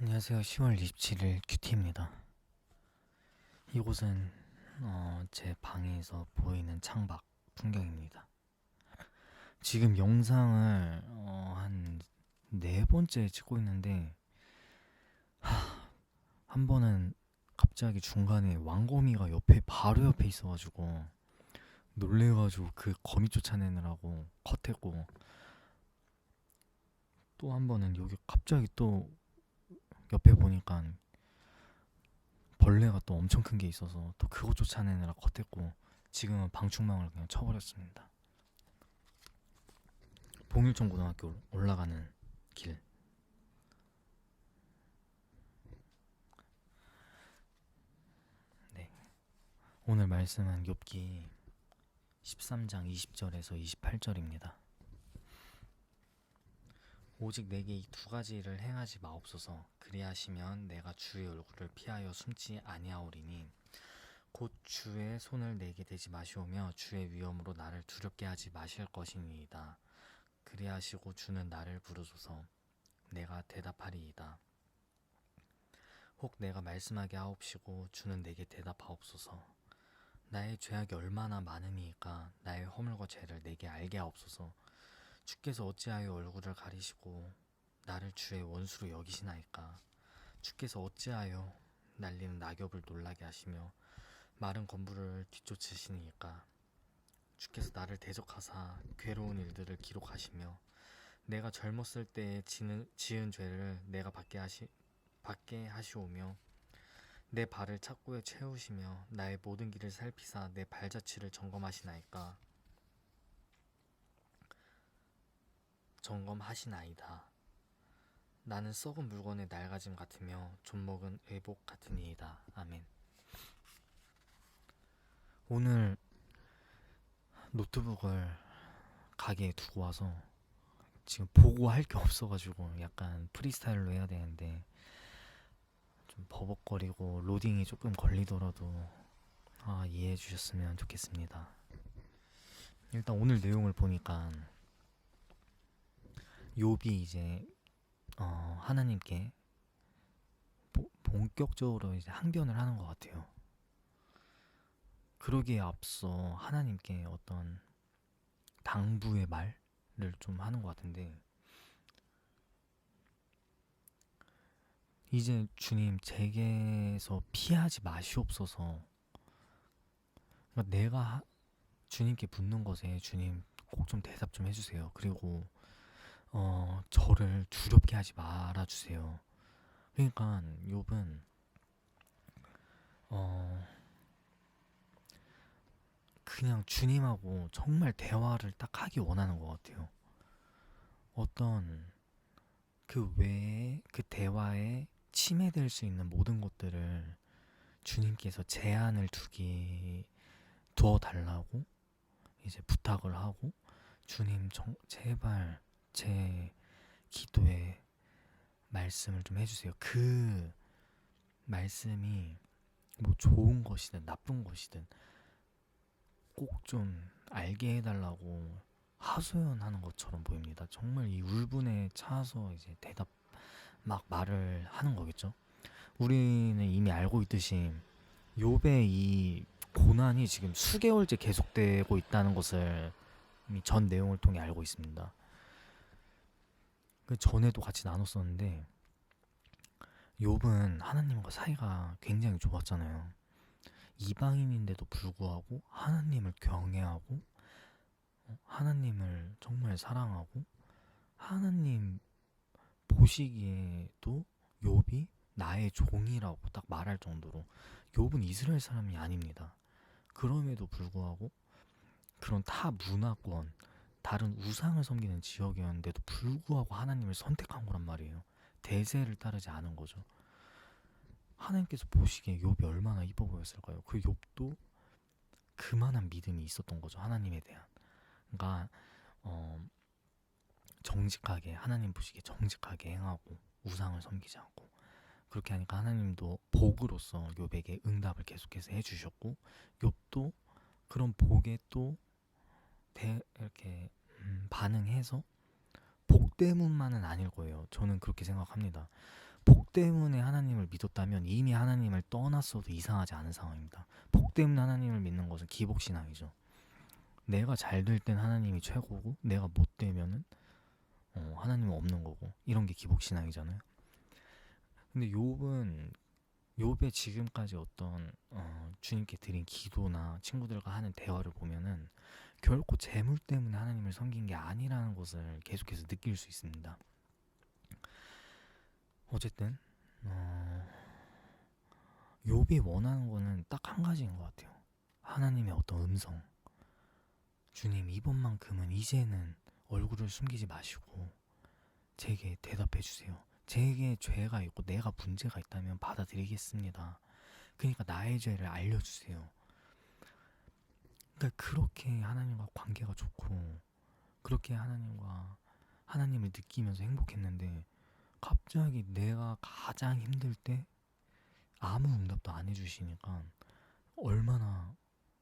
안녕하세요. 10월 27일 큐티입니다. 이곳은 제 방에서 보이는 창밖 풍경입니다. 지금 영상을 한 네 번째 찍고 있는데 한 번은 갑자기 중간에 왕거미가 옆에 바로 옆에 있어가지고 놀래가지고 그 거미 쫓아내느라고 컷했고, 또 한 번은 여기 갑자기 또 옆에 보니까 벌레가 또 엄청 큰 게 있어서 또 그거 쫓아내느라 컷했고, 지금은 방충망을 그냥 쳐버렸습니다. 봉일청 고등학교 올라가는 길. 네. 오늘 말씀은 욥기 13장 20절에서 28절입니다. 오직 내게 이 두 가지를 행하지 마옵소서. 그리하시면 내가 주의 얼굴을 피하여 숨지 아니하오리니 곧 주의 손을 내게 대지 마시오며 주의 위엄으로 나를 두렵게 하지 마실 것이니이다. 그리하시고 주는 나를 부르소서. 내가 대답하리이다. 혹 내가 말씀하게 하옵시고 주는 내게 대답하옵소서. 나의 죄악이 얼마나 많으니까 나의 허물과 죄를 내게 알게 하옵소서. 주께서 어찌하여 얼굴을 가리시고 나를 주의 원수로 여기시나이까. 주께서 어찌하여 날리는 낙엽을 놀라게 하시며 마른 건물을 뒤쫓으시니까. 주께서 나를 대적하사 괴로운 일들을 기록하시며 내가 젊었을 때에 지은 죄를 내가 받게 하시오며 내 발을 착고에 채우시며 나의 모든 길을 살피사 내 발자취를 점검하시나이다. 나는 썩은 물건의 낡아짐 같으며 좀먹은 의복 같으니이다. 아멘. 오늘 노트북을 가게에 두고 와서 지금 보고 할 게 없어가지고 약간 프리스타일로 해야 되는데 좀 버벅거리고 로딩이 조금 걸리더라도 이해해 주셨으면 좋겠습니다. 일단 오늘 내용을 보니까 욥이 이제 하나님께 본격적으로 이제 항변을 하는 것 같아요. 그러기에 앞서 하나님께 어떤 당부의 말을 좀 하는 것 같은데, 이제 주님 제게서 피하지 마시옵소서. 그러니까 내가 주님께 묻는 것에 주님 꼭 좀 대답 좀 해주세요. 그리고 저를 두렵게 하지 말아주세요. 그러니까 욥은 그냥 주님하고 정말 대화를 딱 하기 원하는 것 같아요. 어떤 그 외에 그 대화에 침해될 수 있는 모든 것들을 주님께서 제한을 두어 달라고 이제 부탁을 하고, 주님 제발 제 기도에 말씀을 좀 해주세요. 그 말씀이 뭐 좋은 것이든 나쁜 것이든 꼭 좀 알게 해달라고 하소연하는 것처럼 보입니다. 정말 이 울분에 차서 이제 대답 막 말을 하는 거겠죠. 우리는 이미 알고 있듯이 욥의 이 고난이 지금 수개월째 계속되고 있다는 것을 이미 전 내용을 통해 알고 있습니다. 그 전에도 같이 나눴었는데 욥은 하나님과 사이가 굉장히 좋았잖아요. 이방인인데도 불구하고 하나님을 경외하고 하나님을 정말 사랑하고, 하나님 보시기에도 욥이 나의 종이라고 딱 말할 정도로, 욥은 이스라엘 사람이 아닙니다. 그럼에도 불구하고 그런 타 문화권, 다른 우상을 섬기는 지역이었는데도 불구하고 하나님을 선택한 거란 말이에요. 대세를 따르지 않은 거죠. 하나님께서 보시기에 욥이 얼마나 이뻐 보였을까요? 그 욥도 그만한 믿음이 있었던 거죠, 하나님에 대한. 그러니까 정직하게, 하나님 보시기에 정직하게 행하고 우상을 섬기지 않고, 그렇게 하니까 하나님도 복으로서 욥에게 응답을 계속해서 해주셨고, 욥도 그런 복에 또 이렇게 반응해서 복 때문만은 아닐 거예요. 저는 그렇게 생각합니다. 복 때문에 하나님을 믿었다면 이미 하나님을 떠났어도 이상하지 않은 상황입니다. 복 때문에 하나님을 믿는 것은 기복신앙이죠. 내가 잘 될 땐 하나님이 최고고 내가 못 되면은 하나님은 없는 거고, 이런 게 기복신앙이잖아요. 근데 욥의 지금까지 어떤 주님께 드린 기도나 친구들과 하는 대화를 보면은 결코 재물 때문에 하나님을 섬긴 게 아니라는 것을 계속해서 느낄 수 있습니다. 어쨌든 욥이 원하는 거는 딱 한 가지인 것 같아요. 하나님의 어떤 음성. 주님, 이번만큼은 이제는 얼굴을 숨기지 마시고 제게 대답해 주세요. 제게 죄가 있고 내가 문제가 있다면 받아들이겠습니다. 그러니까 나의 죄를 알려주세요. 그러니까 그렇게 하나님과 관계가 좋고 그렇게 하나님을 느끼면서 행복했는데, 갑자기 내가 가장 힘들 때 아무 응답도 안 해주시니까 얼마나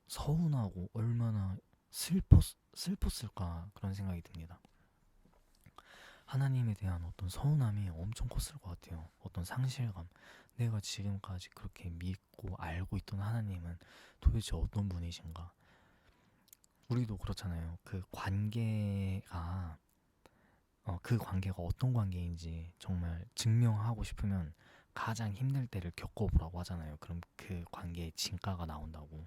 서운하고 얼마나 슬펐을까, 그런 생각이 듭니다. 하나님에 대한 어떤 서운함이 엄청 컸을 것 같아요. 어떤 상실감. 내가 지금까지 그렇게 믿고 알고 있던 하나님은 도대체 어떤 분이신가. 우리도 그렇잖아요. 그 관계가 어떤 관계인지 정말 증명하고 싶으면 가장 힘들 때를 겪어보라고 하잖아요. 그럼 그 관계의 진가가 나온다고.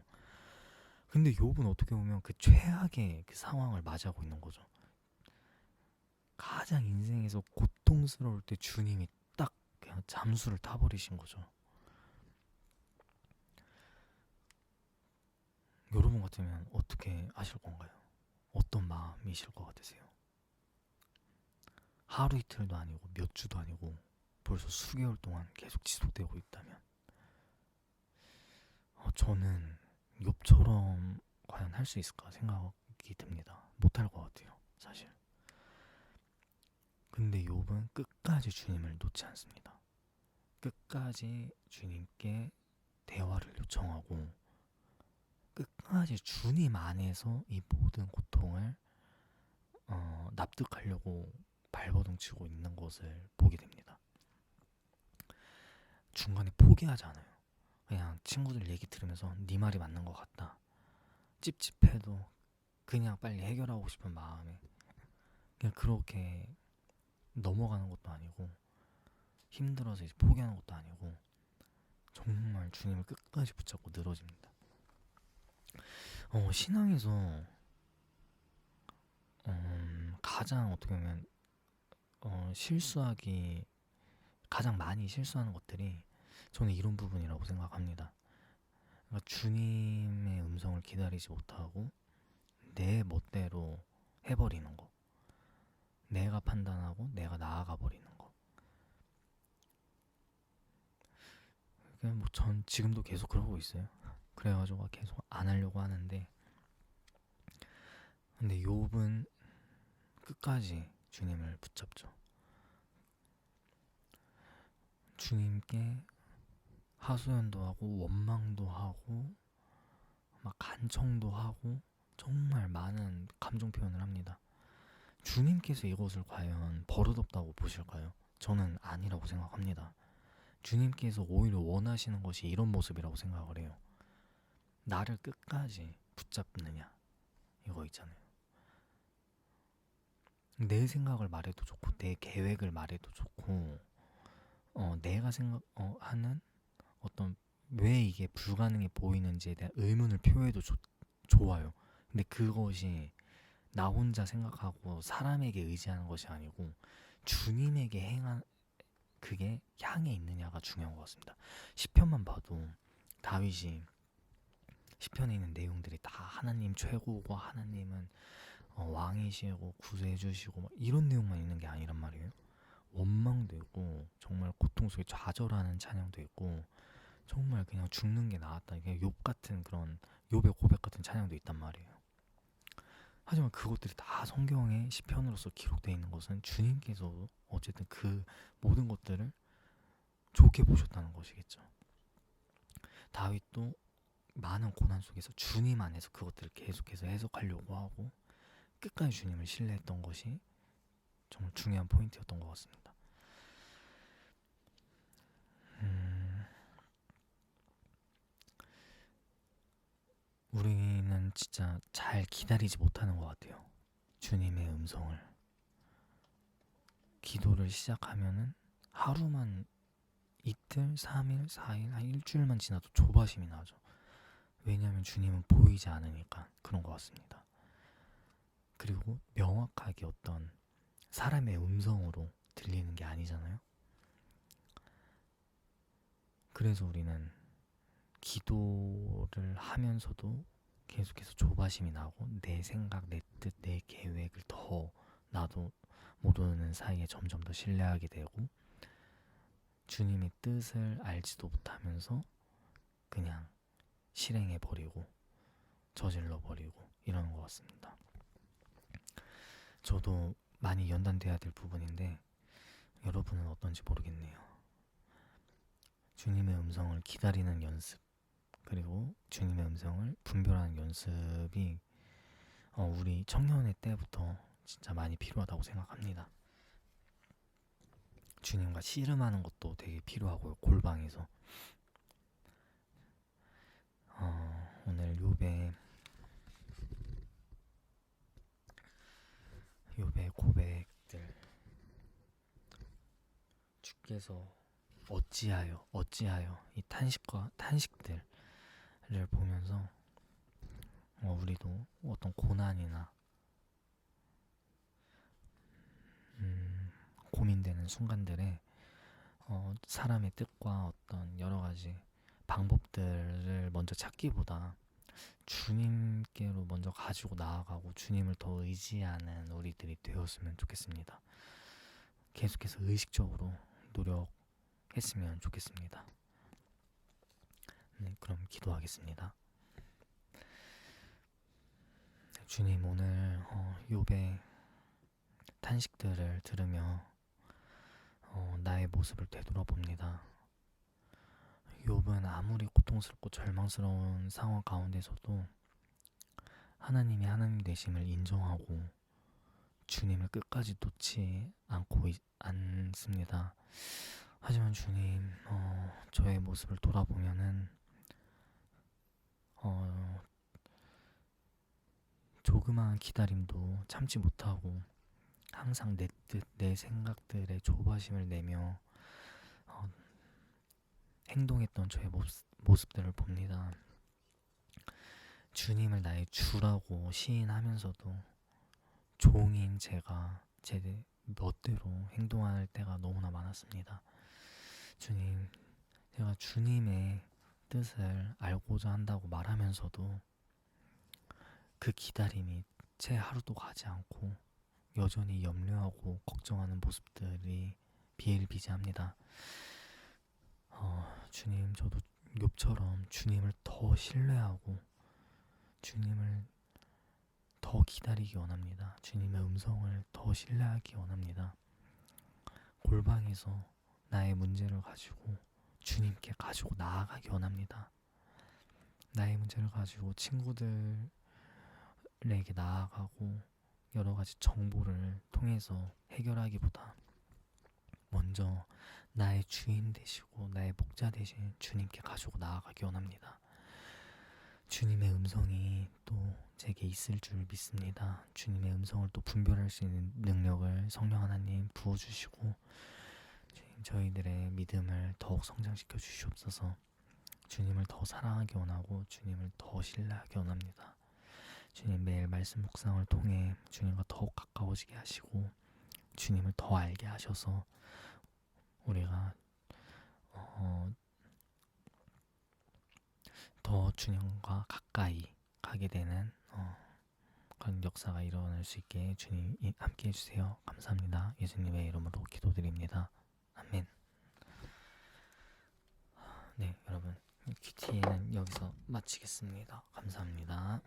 근데 욥은 어떻게 보면 그 최악의 그 상황을 맞이하고 있는 거죠. 가장 인생에서 고통스러울 때 주님이 딱 그냥 잠수를 타버리신 거죠. 여러분 같으면 어떻게 하실 건가요? 어떤 마음이실 것 같으세요? 하루 이틀도 아니고 몇 주도 아니고 벌써 수개월 동안 계속 지속되고 있다면, 저는 욥처럼 과연 할 수 있을까 생각이 듭니다. 못할 것 같아요, 사실. 근데 욥은 끝까지 주님을 놓지 않습니다. 끝까지 주님께 대화를 요청하고 끝까지 주님 안에서 이 모든 고통을 납득하려고 발버둥치고 있는 것을 보게 됩니다. 중간에 포기하지 않아요. 그냥 친구들 얘기 들으면서 네 말이 맞는 것 같다. 찝찝해도 그냥 빨리 해결하고 싶은 마음에 그냥 그렇게 넘어가는 것도 아니고 힘들어서 이제 포기하는 것도 아니고 정말 주님을 끝까지 붙잡고 늘어집니다. 신앙에서 가장 어떻게 보면 가장 많이 실수하는 것들이 저는 이런 부분이라고 생각합니다. 그러니까 주님의 음성을 기다리지 못하고 내 멋대로 해버리는 거, 내가 판단하고 내가 나아가 버리는 거. 그냥 전 지금도 계속 그러고 있어요. 그래가지고 계속 안 하려고 하는데, 근데 욥은 끝까지 주님을 붙잡죠. 주님께 하소연도 하고 원망도 하고 막 간청도 하고 정말 많은 감정 표현을 합니다. 주님께서 이것을 과연 버릇없다고 보실까요? 저는 아니라고 생각합니다. 주님께서 오히려 원하시는 것이 이런 모습이라고 생각을 해요. 나를 끝까지 붙잡느냐, 이거 있잖아요. 내 생각을 말해도 좋고 내 계획을 말해도 좋고 내가 생각하는 어떤 왜 이게 불가능해 보이는지에 대한 의문을 표해도 좋아요. 근데 그것이 나 혼자 생각하고 사람에게 의지하는 것이 아니고 주님에게 행한 그게 향해 있느냐가 중요한 것 같습니다. 시편만 봐도 다윗이 시편에 있는 내용들이 다 하나님 최고고 하나님은 왕이시고 구세해 주시고 이런 내용만 있는 게 아니란 말이에요. 원망도 있고 정말 고통 속에 좌절하는 찬양도 있고 정말 그냥 죽는 게 나았다, 이게 욥 같은 그런 욥의 고백 같은 찬양도 있단 말이에요. 하지만 그것들이 다 성경의 시편으로서 기록되어 있는 것은 주님께서 어쨌든 그 모든 것들을 좋게 보셨다는 것이겠죠. 다윗도 많은 고난 속에서 주님 안에서 그것들을 계속해서 해석하려고 하고 끝까지 주님을 신뢰했던 것이 정말 중요한 포인트였던 것 같습니다. 저는 진짜 잘 기다리지 못하는 것 같아요. 주님의 음성을. 기도를 시작하면은 하루만, 이틀, 3일, 4일, 한 일주일만 지나도 조바심이 나죠. 왜냐하면 주님은 보이지 않으니까 그런 것 같습니다. 그리고 명확하게 어떤 사람의 음성으로 들리는 게 아니잖아요. 그래서 우리는 기도를 하면서도 계속해서 조바심이 나고 내 생각, 내 뜻, 내 계획을 더 나도 모르는 사이에 점점 더 신뢰하게 되고 주님의 뜻을 알지도 못하면서 그냥 실행해버리고 저질러버리고 이러는 것 같습니다. 저도 많이 연단돼야 될 부분인데 여러분은 어떤지 모르겠네요. 주님의 음성을 기다리는 연습, 그리고 주님의 음성을 분별하는 연습이 우리 청년의 때부터 진짜 많이 필요하다고 생각합니다. 주님과 씨름하는 것도 되게 필요하고요. 골방에서 오늘 욥의 고백들, 주께서 어찌하여 이 탄식들을 보면서 우리도 어떤 고난이나 고민되는 순간들에 사람의 뜻과 어떤 여러 가지 방법들을 먼저 찾기보다 주님께로 먼저 가지고 나아가고 주님을 더 의지하는 우리들이 되었으면 좋겠습니다. 계속해서 의식적으로 노력했으면 좋겠습니다. 네, 그럼 기도하겠습니다. 주님, 오늘 욥의 탄식들을 들으며 나의 모습을 되돌아봅니다. 욥은 아무리 고통스럽고 절망스러운 상황 가운데서도 하나님이 하나님 되심을 인정하고 주님을 끝까지 놓지 않습니다. 하지만 주님, 저의 모습을 돌아보면은 조그마한 기다림도 참지 못하고 항상 내 뜻, 내 생각들에 조바심을 내며 행동했던 저의 모습들을 봅니다. 주님을 나의 주라고 시인하면서도 종인 제가 제 멋대로 행동할 때가 너무나 많았습니다. 주님, 제가 주님의 뜻을 알고자 한다고 말하면서도 그 기다림이 채 하루도 가지 않고 여전히 염려하고 걱정하는 모습들이 비일비재합니다. 주님, 저도 욥처럼 주님을 더 신뢰하고 주님을 더 기다리기 원합니다. 주님의 음성을 더 신뢰하기 원합니다. 골방에서 나의 문제를 가지고 주님께 가지고 나아가기 원합니다. 나의 문제를 가지고 친구들에게 나아가고 여러 가지 정보를 통해서 해결하기보다 먼저 나의 주인 되시고 나의 목자 되신 주님께 가지고 나아가기 원합니다. 주님의 음성이 또 제게 있을 줄 믿습니다. 주님의 음성을 또 분별할 수 있는 능력을 성령 하나님 부어주시고 주님, 저희들의 믿음을 더욱 성장시켜 주시옵소서. 주님을 더 사랑하기 원하고 주님을 더 신뢰하기 원합니다. 주님, 매일 말씀 묵상을 통해 주님과 더욱 가까워지게 하시고 주님을 더 알게 하셔서 우리가 더 주님과 가까이 가게 되는 그런 역사가 일어날 수 있게 주님 함께 해주세요. 감사합니다. 예수님의 이름으로 기도드립니다. 아멘. 네, 여러분, 큐티는 여기서 마치겠습니다. 감사합니다.